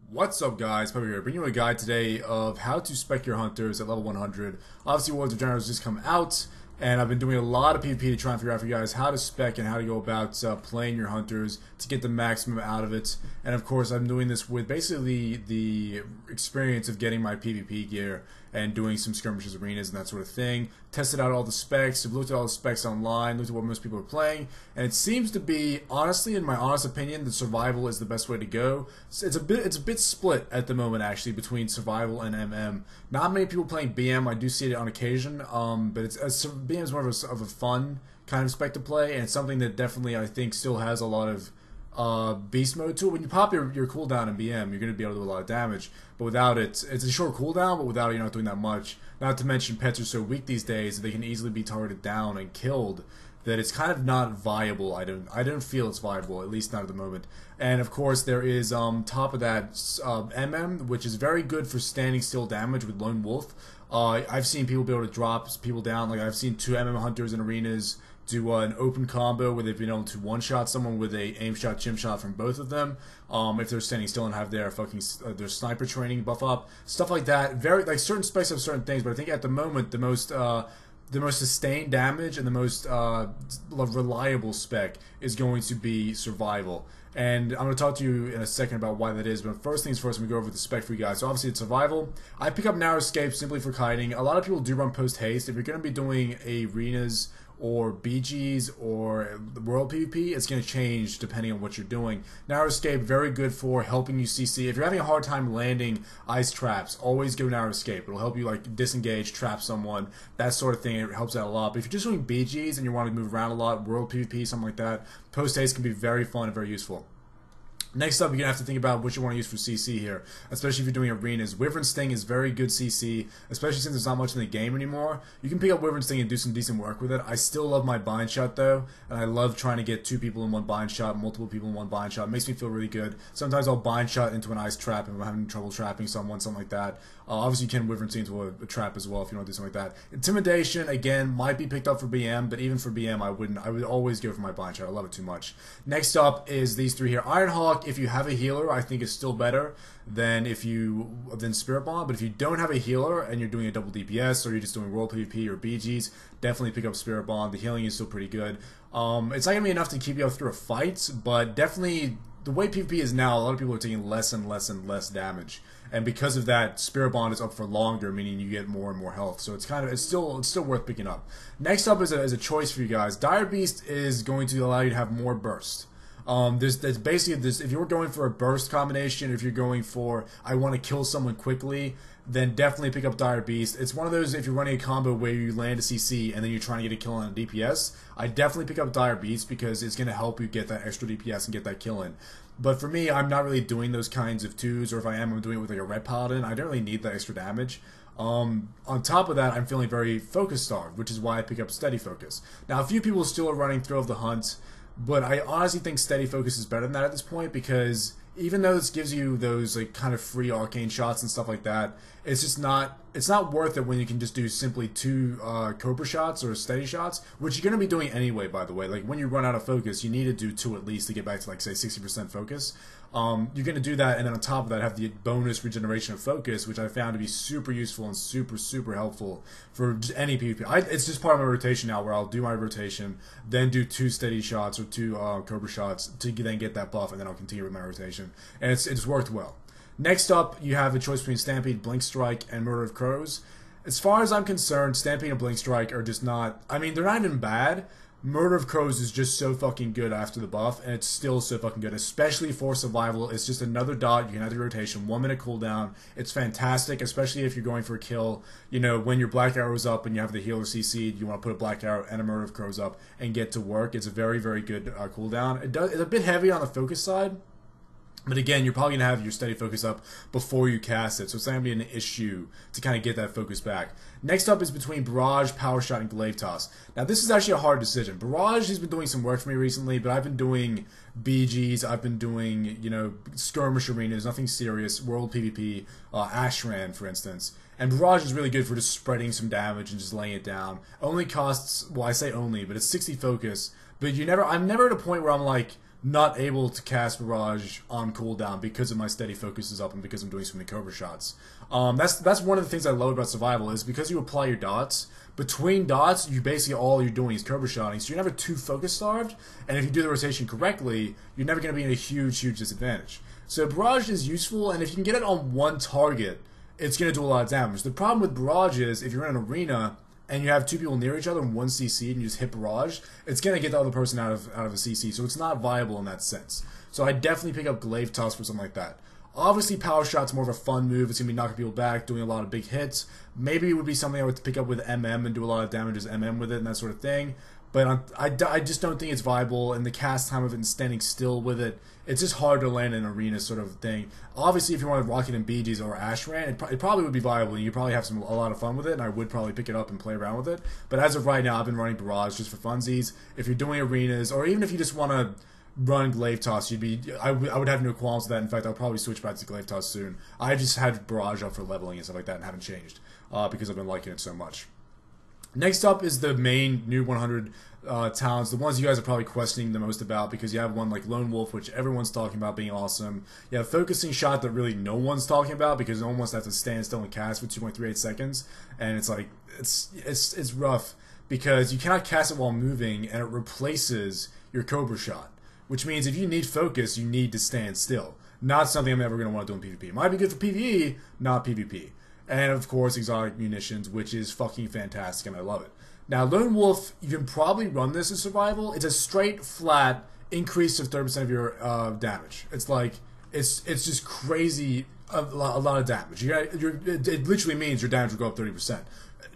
What's up, guys? Pypo here, bringing you a guide today of how to spec your hunters at level 100. Obviously, Warlords of Draenor has just come out, and I've been doing a lot of PvP to try and figure out for you guys how to spec and how to go about playing your hunters to get the maximum out of it. And of course, I'm doing this with basically the experience of getting my PvP gear and doing some skirmishes, arenas, and that sort of thing. Tested out all the specs, I've looked at all the specs online, looked at what most people are playing, and it seems to be, honestly, in my honest opinion, that survival is the best way to go. It's a bit split at the moment, actually, between survival and MM. Not many people playing BM. I do see it on occasion, but BM is more of a fun kind of spec to play, and it's something that definitely I think still has a lot of beast mode to it. When you pop your cooldown in BM, you're going to be able to do a lot of damage, but without it, it's a short cooldown, but without it, you're not doing that much. Not to mention pets are so weak these days that they can easily be targeted down and killed, that it's kind of not viable. I don't feel it's viable, at least not at the moment. And of course there is top of that MM, which is very good for standing still damage with Lone Wolf. I've seen people be able to drop people down. Like, I've seen 2 MM hunters in arenas do an open combo where they've been able to one-shot someone with a aim shot, chim shot from both of them. If they're standing still and have their their sniper training buff up, stuff like that. Very, like, certain specs have certain things, but I think at the moment the most sustained damage and the most reliable spec is going to be survival. And I'm going to talk to you in a second about why that is, but first things first, I'm going to go over the spec for you guys. So obviously it's survival. I pick up Narrow Escape simply for kiting. A lot of people do run post haste. If you're going to be doing arenas or BGs or world PvP, it's going to change depending on what you're doing. Narrow Escape, very good for helping you CC. If you're having a hard time landing ice traps, always go Narrow Escape. It'll help you, like, disengage, trap someone, that sort of thing. It helps out a lot. But if you're just doing BGs and you want to move around a lot, world PvP, something like that, post haste can be very fun and very useful. Next up, you're going to have to think about what you want to use for CC here, especially if you're doing arenas. Wyvern Sting is very good CC, especially since there's not much in the game anymore. You can pick up Wyvern Sting and do some decent work with it. I still love my bind shot, though, and I love trying to get 2 people in one bind shot, multiple people in one bind shot. It makes me feel really good. Sometimes I'll bind shot into an ice trap if I'm having trouble trapping someone, something like that. Obviously, you can Wyvern Sting into a trap as well if you want to do something like that. Intimidation, again, might be picked up for BM, but even for BM, I wouldn't. I would always go for my bind shot. I love it too much. Next up is these 3 here. Ironhawk, if you have a healer, I think is still better than Spirit Bomb. But if you don't have a healer and you're doing a double DPS or you're just doing World PvP or BGs, definitely pick up Spirit Bomb. The healing is still pretty good. It's not gonna be enough to keep you up through a fight, but definitely the way PvP is now, a lot of people are taking less and less and less damage. And because of that, Spirit Bond is up for longer, meaning you get more and more health. So it's still worth picking up. Next up is a choice for you guys. Dire Beast is going to allow you to have more burst. There's basically this. If you're going for a burst combination, if you're going for I want to kill someone quickly, then definitely pick up Dire Beast. It's one of those, if you're running a combo where you land a CC and then you're trying to get a kill on a DPS, I definitely pick up Dire Beast because it's going to help you get that extra DPS and get that kill in. But for me, I'm not really doing those kinds of 2s, or if I am, I'm doing it with like a Red Paladin. I don't really need that extra damage. On top of that, I'm feeling very focus starved, which is why I pick up Steady Focus. Now, a few people still are running Thrill of the Hunt, but I honestly think Steady Focus is better than that at this point, because even though this gives you those, like, kind of free arcane shots and stuff like that, it's not worth it when you can just do simply 2 Cobra shots or steady shots, which you're going to be doing anyway, by the way. Like, when you run out of focus, you need to do 2 at least to get back to, like, say, 60% focus. You're going to do that, and then on top of that, have the bonus regeneration of focus, which I found to be super useful and super, super helpful for just any PvP. It's just part of my rotation now, where I'll do my rotation, then do 2 steady shots or 2 Cobra shots to then get that buff, and then I'll continue with my rotation. And it's worked well. Next up, you have a choice between Stampede, Blink Strike, and Murder of Crows. As far as I'm concerned, Stampede and Blink Strike are just not... I mean, they're not even bad. Murder of Crows is just so fucking good after the buff, and it's still so fucking good, especially for survival. It's just another dot. You can have the rotation, 1 minute cooldown. It's fantastic, especially if you're going for a kill. You know, when your Black Arrow's up and you have the healer CC'd, you want to put a Black Arrow and a Murder of Crows up and get to work. It's a very, very good cooldown. It's a bit heavy on the focus side. But again, you're probably going to have your steady focus up before you cast it, so it's not going to be an issue to kind of get that focus back. Next up is between Barrage, Power Shot, and Glaive Toss. Now, this is actually a hard decision. Barrage has been doing some work for me recently, but I've been doing BGs, I've been doing, you know, skirmish arenas, nothing serious, world PvP, Ashran, for instance. And Barrage is really good for just spreading some damage and just laying it down. Only costs, well, I say only, but it's 60 focus. But I'm never at a point where I'm like, not able to cast Mirage on cooldown because of my steady focus is up and because I'm doing so many Cobra shots. That's one of the things I love about survival is because you apply your dots. Between dots, you basically all you're doing is Cobra shotting, so you're never too focus starved. And if you do the rotation correctly, you're never going to be in a huge disadvantage. So Barrage is useful, and if you can get it on one target, it's going to do a lot of damage. The problem with Barrage is if you're in an arena and you have two people near each other and one CC and you just hit Barrage, it's going to get the other person out of a CC, so it's not viable in that sense. So I definitely pick up Glaive Toss for something like that. Obviously, Power Shot's more of a fun move. It's going to be knocking people back, doing a lot of big hits. Maybe it would be something I would pick up with MM and do a lot of damage as MM with it and that sort of thing. But I just don't think it's viable, and the cast time of it and standing still with it, it's just hard to land in an arena sort of thing. Obviously, if you want Rocket and BGs or Ashran, it probably would be viable, and you probably have a lot of fun with it, and I would probably pick it up and play around with it. But as of right now, I've been running Barrage just for funsies. If you're doing arenas, or even if you just want to run Glaive Toss, I would have no qualms with that. In fact, I'll probably switch back to Glaive Toss soon. I just had Barrage up for leveling and stuff like that and haven't changed because I've been liking it so much. Next up is the main new 100 talents, the ones you guys are probably questioning the most about, because you have one like Lone Wolf, which everyone's talking about being awesome. You have Focusing Shot that really no one's talking about because no one wants to have to stand still and cast for 2.38 seconds, and it's like it's rough because you cannot cast it while moving, and it replaces your Cobra Shot, which means if you need focus, you need to stand still. Not something I'm ever going to want to do in PvP. It might be good for PvE, not PvP. And of course, exotic munitions, which is fucking fantastic, and I love it. Now, Lone Wolf, you can probably run this in survival. It's a straight, flat increase of 30% of your damage. It's like it's just crazy, a lot of damage. It literally means your damage will go up 30%.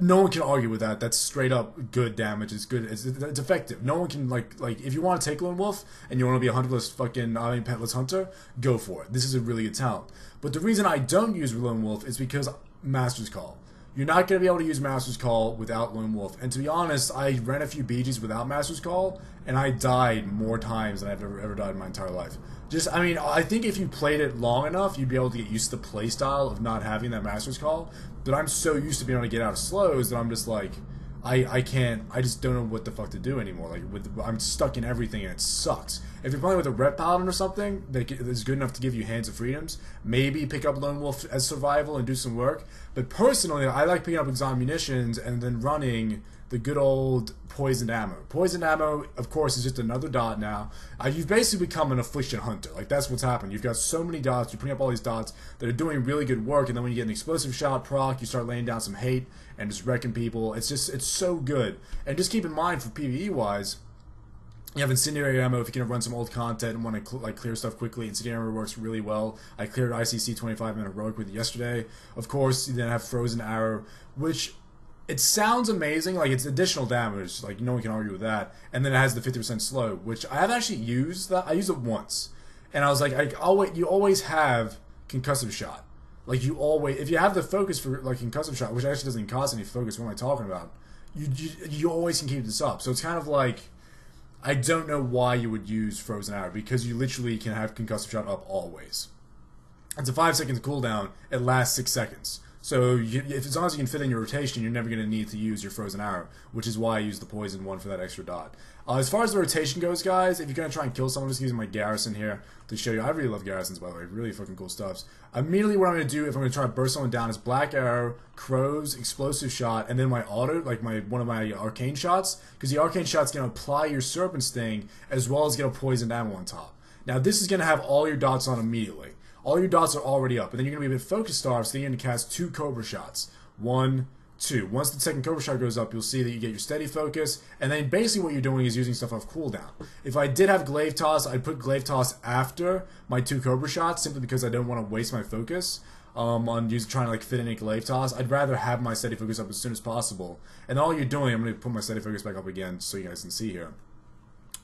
No one can argue with that. That's straight up good damage. It's good. It's effective. No one can like if you want to take Lone Wolf and you want to be a hunterless petless hunter, go for it. This is a really good talent. But the reason I don't use Lone Wolf is because Master's Call. You're not going to be able to use Master's Call without Lone Wolf. And to be honest, I ran a few BGs without Master's Call, and I died more times than I've ever died in my entire life. I think if you played it long enough, you'd be able to get used to the playstyle of not having that Master's Call. But I'm so used to being able to get out of slows that I'm just like, I just don't know what the fuck to do anymore. I'm stuck in everything and it sucks. If you're playing with a Rep Paladin or something that is good enough to give you Hands of Freedoms, maybe pick up Lone Wolf as survival and do some work. But personally, I like picking up exotic munitions and then running the good old poisoned ammo. Poisoned ammo, of course, is just another dot now. You've basically become an affliction hunter. Like, that's what's happened. You've got so many dots, you're putting up all these dots that are doing really good work, and then when you get an explosive shot proc, you start laying down some hate and just wrecking people. It's so good. And just keep in mind, for PvE-wise, you have incendiary ammo if you can run some old content and want to clear stuff quickly. Incendiary ammo works really well. I cleared ICC 25-minute heroic with it yesterday. Of course, you then have frozen arrow, which it sounds amazing. Like, it's additional damage. Like, no one can argue with that. And then it has the 50% slow, which I have actually used. I used it once, and I was like, you always have concussive shot. Like, if you have the focus for like concussive shot, which actually doesn't cost any focus. What am I talking about? You always can keep this up. So it's kind of like, I don't know why you would use Frozen Arrow, because you literally can have Concussive Shot up always. It's a 5 seconds cooldown, it lasts 6 seconds. So as long as you can fit in your rotation, you're never going to need to use your Frozen Arrow, which is why I use the Poison one for that extra dot. As far as the rotation goes, guys, if you're going to try and kill someone, just using my Garrison here to show you. I really love Garrisons, by the way. Really fucking cool stuffs. Immediately what I'm going to do, if I'm going to try to burst someone down, is Black Arrow, Crows, Explosive Shot, and then my auto, like one of my Arcane Shots, because the Arcane Shot's going to apply your Serpent Sting, as well as get a Poisoned Ammo on top. Now, this is going to have all your dots on immediately. All your dots are already up, and then you're going to be a bit focus starved, so then you're going to cast 2 Cobra Shots. 1, 2. Once the second Cobra Shot goes up, you'll see that you get your steady focus, and then basically what you're doing is using stuff off cooldown. If I did have Glaive Toss, I'd put Glaive Toss after my 2 Cobra Shots, simply because I don't want to waste my focus on trying to like fit in a Glaive Toss. I'd rather have my steady focus up as soon as possible. And all you're doing, I'm going to put my steady focus back up again so you guys can see here.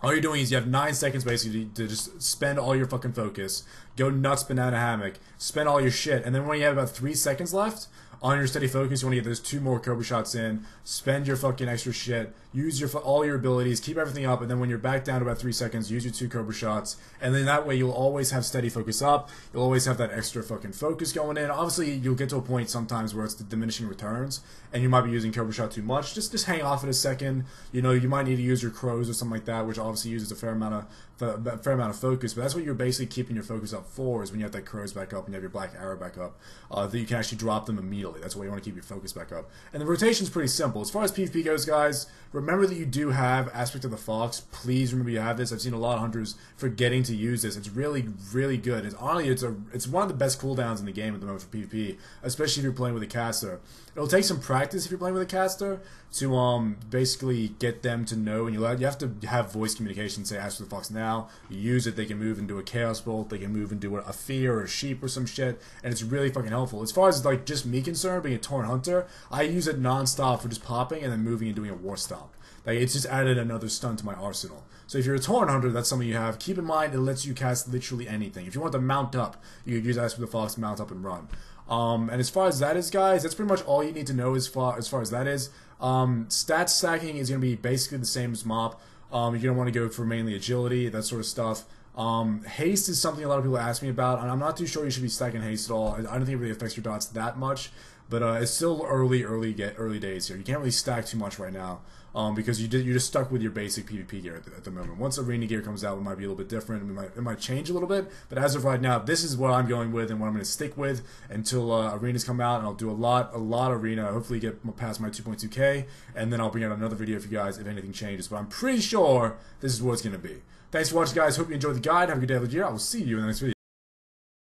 All you're doing is you have 9 seconds basically to just spend all your fucking focus, go nuts banana hammock, spend all your shit, and then when you have about 3 seconds left, on your steady focus, you want to get those 2 more Cobra shots in, spend your fucking extra shit, use all your abilities, keep everything up, and then when you're back down to about 3 seconds, use your 2 Cobra shots, and then that way you'll always have steady focus up, you'll always have that extra fucking focus going in. Obviously, you'll get to a point sometimes where it's the diminishing returns, and you might be using Cobra shot too much. Just hang off it a second. You know, you might need to use your crows or something like that, which obviously uses a fair amount of focus, but that's what you're basically keeping your focus up for, is when you have that crows back up and you have your black arrow back up, that you can actually drop them immediately. That's why you want to keep your focus back up. And the rotation's pretty simple. As far as PvP goes, guys, remember that you do have Aspect of the Fox. Please remember you have this. I've seen a lot of hunters forgetting to use this. It's really, really good. It's one of the best cooldowns in the game at the moment for PvP, especially if you're playing with a caster. It'll take some practice if you're playing with a caster to basically get them to know, and you have to have voice communication. Say, Ask for the Fox now. You use it, they can move into a Chaos Bolt, they can move into a Fear or a Sheep or some shit, and it's really fucking helpful. As far as like just me concerned, being a Torn Hunter, I use it non-stop for just popping and then moving and doing a War Stomp. Like, it's just added another stun to my arsenal. So if you're a Torn Hunter, that's something you have. Keep in mind, it lets you cast literally anything. If you want to mount up, you could use Ask for the Fox, mount up, and run. And as far as that is, guys, that's pretty much all you need to know as far as that is. Stat stacking is going to be basically the same as Mop. You're going to want to go for mainly agility, that sort of stuff. Haste is something a lot of people ask me about, and I'm not too sure you should be stacking haste at all. I don't think it really affects your dots that much, but it's still early days here. You can't really stack too much right now, because you're just stuck with your basic PvP gear at the moment. Once arena gear comes out, it might be a little bit different. It might change a little bit, but as of right now, this is what I'm going with and what I'm going to stick with until arenas come out, and I'll do a lot arena. Hopefully get past my 2.2k, and then I'll bring out another video for you guys if anything changes. But I'm pretty sure this is what it's going to be. Thanks for watching, guys. Hope you enjoyed the guide. Have a good day, legit. I will see you in the next video.